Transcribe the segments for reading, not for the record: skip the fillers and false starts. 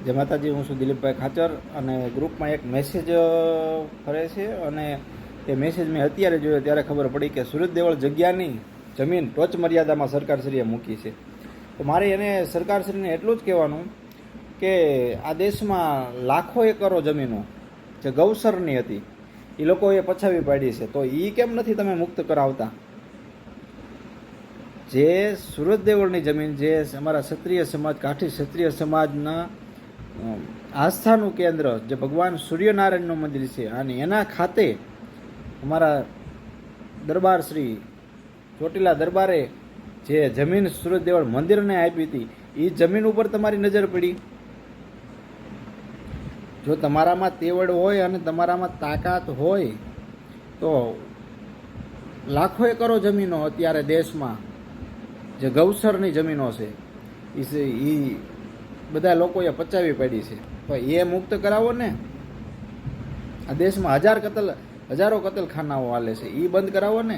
જય માતાજી, હું છું દિલીપભાઈ ખાચર અને ગ્રુપમાં એક મેસેજ ફરે છે અને એ મેસેજ મેં અત્યારે જોયો ત્યારે ખબર પડી કે સુરત દેવળ જગ્યાની જમીન ટોચ મર્યાદામાં સરકારશ્રીએ મૂકી છે. તો મારે એને સરકારશ્રીને એટલું જ કહેવાનું કે આ દેશમાં લાખો એકરો જમીનો જે ગૌસરની હતી એ લોકોએ પછાવી પાડી છે, તો એ કેમ નથી તમે મુક્ત કરાવતા? જે સુરત દેવળની જમીન, જે અમારા ક્ષત્રિય સમાજ, કાઠી ક્ષત્રિય સમાજના આસ્થાનું કેન્દ્ર, જે ભગવાન સૂર્યનારાયણનું મંદિર છે, અને એના ખાતે અમારા દરબાર શ્રી ચોટીલા દરબારે જે જમીન સુરત દેવળ મંદિરને આપી હતી, એ જમીન ઉપર તમારી નજર પડી. જો તમારામાં તેવડ હોય અને તમારામાં તાકાત હોય તો લાખો એકરો જમીનો અત્યારે દેશમાં જે ગૌસરની જમીનો છે એ બધા લોકોએ પચાવી પાડી છે, તો એ મુક્ત કરાવો ને. આ દેશમાં હજારો કતલખાનાઓ હાલે છે, એ બંધ કરાવો ને.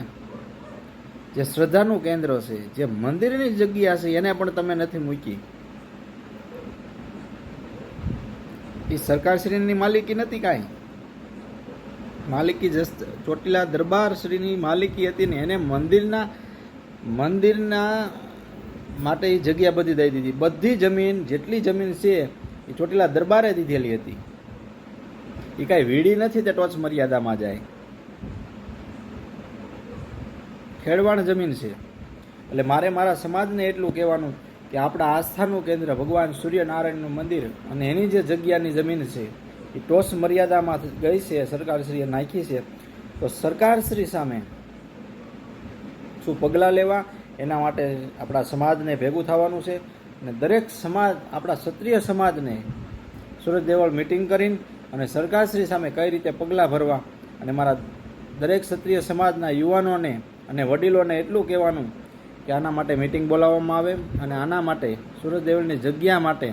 જે શ્રદ્ધાનું કેન્દ્ર છે, જે મંદિરની જગ્યા છે, એને પણ તમે નથી મૂકી. એ સરકારશ્રીની માલિકી નથી, કાંઈ માલિકી ચોટીલા દરબાર શ્રીની માલિકી હતી ને એને મંદિરના માટે એ જગ્યા બધી દઈ દીધી. બધી જમીન, જેટલી જમીન છે એ ચોટીલા દરબારે દીધેલી હતી. એ કાંઈ વીડી નથી તે ટોચ મર્યાદામાં જાય. ખેડવાણ જમીન છે. એટલે મારે મારા સમાજને એટલું કહેવાનું કે આપણા આસ્થાનું કેન્દ્ર ભગવાન સૂર્યનારાયણનું મંદિર અને એની જે જગ્યાની જમીન છે એ ટોચ મર્યાદામાં ગઈ છે, સરકારશ્રીએ નાખી છે. તો સરકારશ્રી સામે શું પગલાં લેવા, એના માટે આપણા સમાજને ભેગું થવાનું છે. અને દરેક સમાજ, આપણા ક્ષત્રિય સમાજને સુરત દેવળ મિટિંગ કરીને અને સરકારશ્રી સામે કઈ રીતે પગલાં ભરવા, અને મારા દરેક ક્ષત્રિય સમાજના યુવાનોને અને વડીલોને એટલું કહેવાનું કે આના માટે મિટિંગ બોલાવવામાં આવે અને આના માટે સુરત દેવળની જગ્યા માટે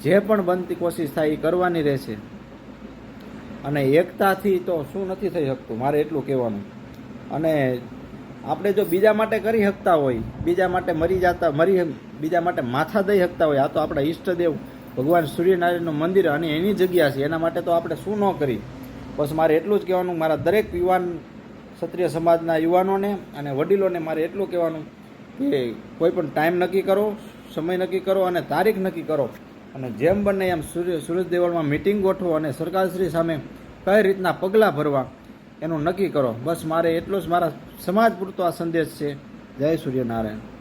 જે પણ બનતી કોશિશ થાય એ કરવાની રહેશે. અને એકતાથી તો શું નથી થઈ શકતું, મારે એટલું કહેવાનું. અને આપણે જો બીજા માટે કરી શકતા હોય, બીજા માટે બીજા માટે માથા દઈ શકતા હોય, આ તો આપણા ઈષ્ટદેવ ભગવાન સૂર્યનારાયણનું મંદિર અને એની જગ્યા છે, એના માટે તો આપણે શું ન કરી. બસ મારે એટલું જ કહેવાનું, મારા દરેક યુવાન ક્ષત્રિય સમાજના યુવાનોને અને વડીલોને મારે એટલું કહેવાનું કે કોઈ પણ ટાઈમ નક્કી કરો, સમય નક્કી કરો અને તારીખ નક્કી કરો, અને જેમ બને એમ સુરત દેવળમાં મિટિંગ ગોઠવો અને સરકારશ્રી સામે કઈ રીતના પગલાં ભરવા એનું નક્કી કરો. બસ મારે એટલો જ મારા સમાજ પૂરતો આ સંદેશ છે. જય સૂર્યનારાયણ.